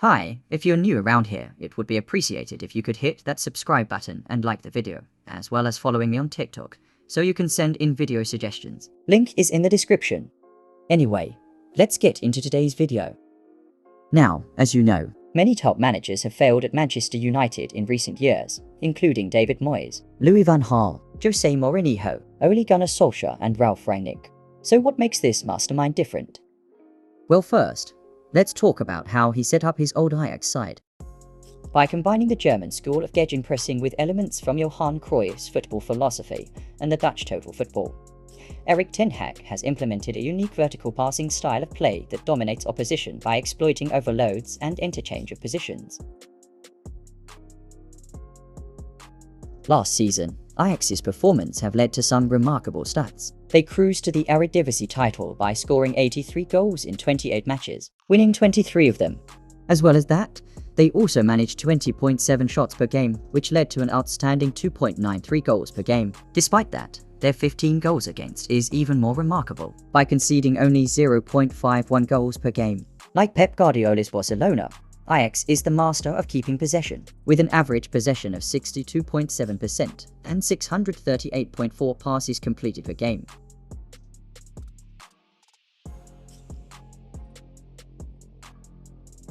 Hi, if you're new around here, it would be appreciated if you could hit that subscribe button and like the video, as well as following me on TikTok, so you can send in video suggestions. Link is in the description. Anyway, let's get into today's video. Now, as you know, many top managers have failed at Manchester United in recent years, including David Moyes, Louis van Gaal, Jose Mourinho, Ole Gunnar Solskjaer and Ralf Rangnick. So what makes this mastermind different? Well, first, let's talk about how he set up his old Ajax side. By combining the German school of gegenpressing with elements from Johan Cruyff's football philosophy and the Dutch total football, Erik Ten Hag has implemented a unique vertical passing style of play that dominates opposition by exploiting overloads and interchange of positions. Last season, Ajax's performance have led to some remarkable stats. They cruised to the Eredivisie title by scoring 83 goals in 28 matches, winning 23 of them. As well as that, they also managed 20.7 shots per game, which led to an outstanding 2.93 goals per game. Despite that, their 15 goals against is even more remarkable, by conceding only 0.51 goals per game. Like Pep Guardiola's Barcelona, Ajax is the master of keeping possession, with an average possession of 62.7% and 638.4 passes completed per game.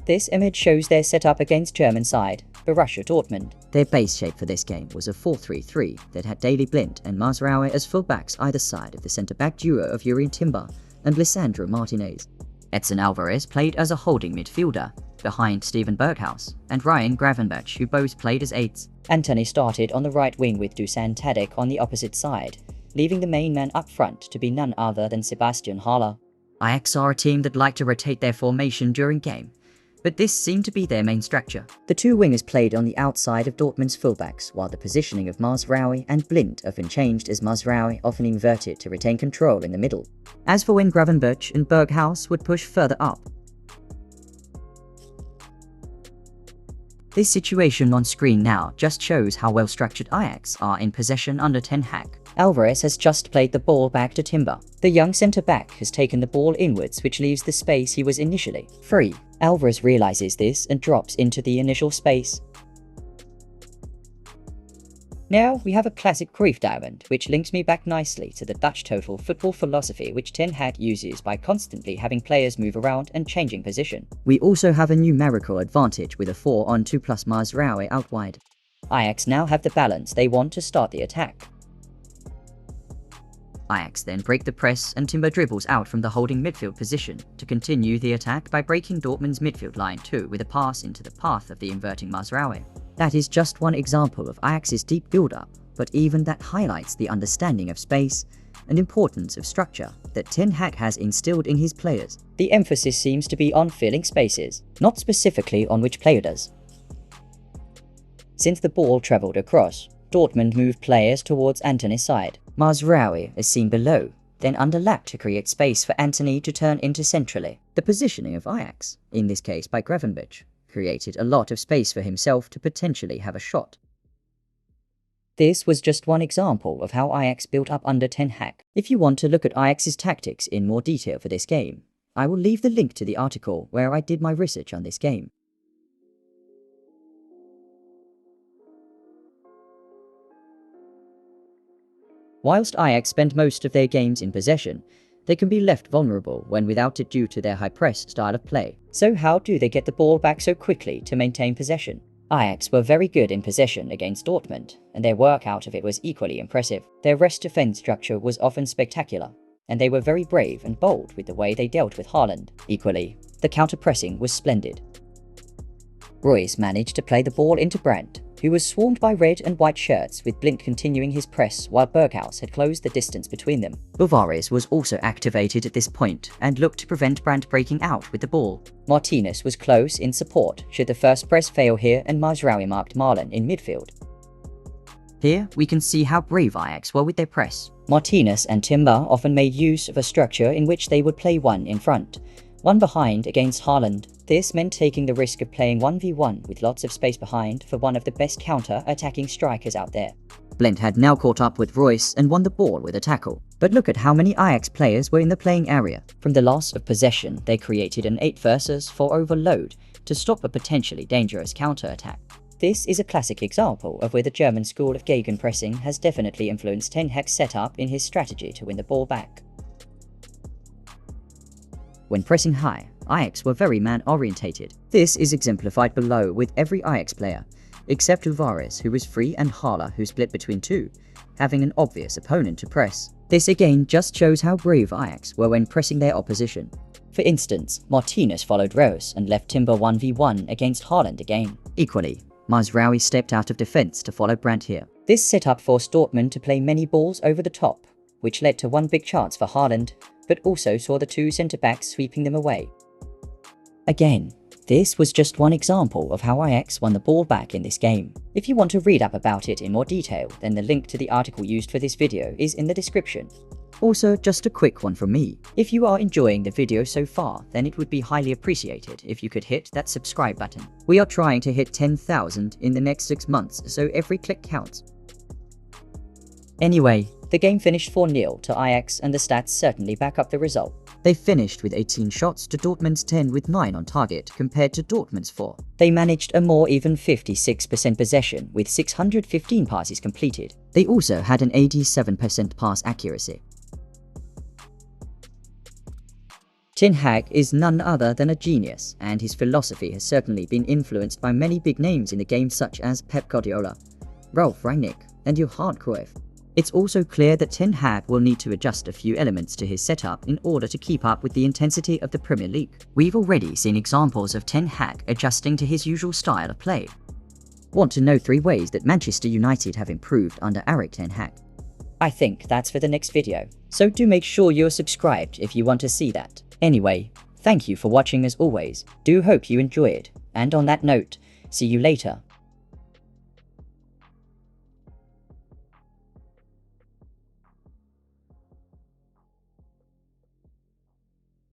This image shows their setup against German side, Borussia Dortmund. Their base shape for this game was a 4-3-3 that had Daley Blind and Mazraoui as fullbacks either side of the centre-back duo of Yuri Timber and Lisandro Martinez. Edson Alvarez played as a holding midfielder, behind Steven Berghuis and Ryan Gravenberch, who both played as eights. Antony started on the right wing with Dusan Tadic on the opposite side, leaving the main man up front to be none other than Sebastian Haller. Ajax are a team that like to rotate their formation during game, but this seemed to be their main structure. The two wingers played on the outside of Dortmund's fullbacks, while the positioning of Mazraoui and Blind often changed, as Mazraoui often inverted to retain control in the middle. As for when Gravenberch and Berghuis would push further up. This situation on screen now just shows how well structured Ajax are in possession under Ten Hag. Alvarez has just played the ball back to Timber. The young centre-back has taken the ball inwards, which leaves the space he was initially free. Alvarez realizes this and drops into the initial space. Now we have a classic Cruyff diamond, which links me back nicely to the Dutch total football philosophy which Ten Hag uses by constantly having players move around and changing position. We also have a numerical advantage with a 4-on-2 plus Mazraoui out wide. Ajax now have the balance they want to start the attack. Ajax then break the press and Timber dribbles out from the holding midfield position to continue the attack by breaking Dortmund's midfield line too with a pass into the path of the inverting Mazraoui. That is just one example of Ajax's deep build-up, but even that highlights the understanding of space and importance of structure that Ten Hag has instilled in his players. The emphasis seems to be on filling spaces, not specifically on which player does. Since the ball travelled across, Dortmund moved players towards Antony's side. Mazraoui is seen below, then underlapped to create space for Antony to turn into centrally. The positioning of Ajax, in this case by Gravenberch, created a lot of space for himself to potentially have a shot. This was just one example of how Ajax built up under Ten Hag. If you want to look at Ajax's tactics in more detail for this game, I will leave the link to the article where I did my research on this game. Whilst Ajax spend most of their games in possession, they can be left vulnerable when without it due to their high press style of play. So how do they get the ball back so quickly to maintain possession? Ajax were very good in possession against Dortmund, and their work out of it was equally impressive. Their rest-defense structure was often spectacular, and they were very brave and bold with the way they dealt with Haaland. Equally, the counter-pressing was splendid. Royce managed to play the ball into Brandt, who was swarmed by red and white shirts, with Blind continuing his press while Berghuis had closed the distance between them. Alvarez was also activated at this point and looked to prevent Brandt breaking out with the ball. Martinez was close in support should the first press fail here, and Mazraoui marked Marlon in midfield. Here we can see how brave Ajax were with their press. Martinez and Timber often made use of a structure in which they would play one in front, one behind against Haaland. This meant taking the risk of playing 1v1 with lots of space behind for one of the best counter-attacking strikers out there. Blind had now caught up with Royce and won the ball with a tackle. But look at how many Ajax players were in the playing area. From the loss of possession, they created an 8 versus 4 overload to stop a potentially dangerous counter-attack. This is a classic example of where the German school of gegenpressing has definitely influenced Ten Hag's setup in his strategy to win the ball back. When pressing high, Ajax were very man-orientated. This is exemplified below with every Ajax player, except Uvares, who was free, and Haller, who split between two, having an obvious opponent to press. This again just shows how brave Ajax were when pressing their opposition. For instance, Martinez followed Reus and left Timber 1v1 against Haaland again. Equally, Mazraoui stepped out of defense to follow Brandt here. This setup forced Dortmund to play many balls over the top, which led to one big chance for Haaland, but also saw the two centre-backs sweeping them away. Again, this was just one example of how Ajax won the ball back in this game. If you want to read up about it in more detail, then the link to the article used for this video is in the description. Also, just a quick one from me. If you are enjoying the video so far, then it would be highly appreciated if you could hit that subscribe button. We are trying to hit 10,000 in the next 6 months, so every click counts. Anyway, the game finished 4-0 to Ajax, and the stats certainly back up the result. They finished with 18 shots to Dortmund's 10 with 9 on target compared to Dortmund's 4. They managed a more even 56% possession with 615 passes completed. They also had an 87% pass accuracy. Ten Hag is none other than a genius, and his philosophy has certainly been influenced by many big names in the game such as Pep Guardiola, Ralf Rangnick, and Johan Cruyff. It's also clear that Ten Hag will need to adjust a few elements to his setup in order to keep up with the intensity of the Premier League. We've already seen examples of Ten Hag adjusting to his usual style of play. Want to know 3 ways that Manchester United have improved under Erik Ten Hag? I think that's for the next video, so do make sure you're subscribed if you want to see that. Anyway, thank you for watching as always. Do hope you enjoy it, and on that note, see you later.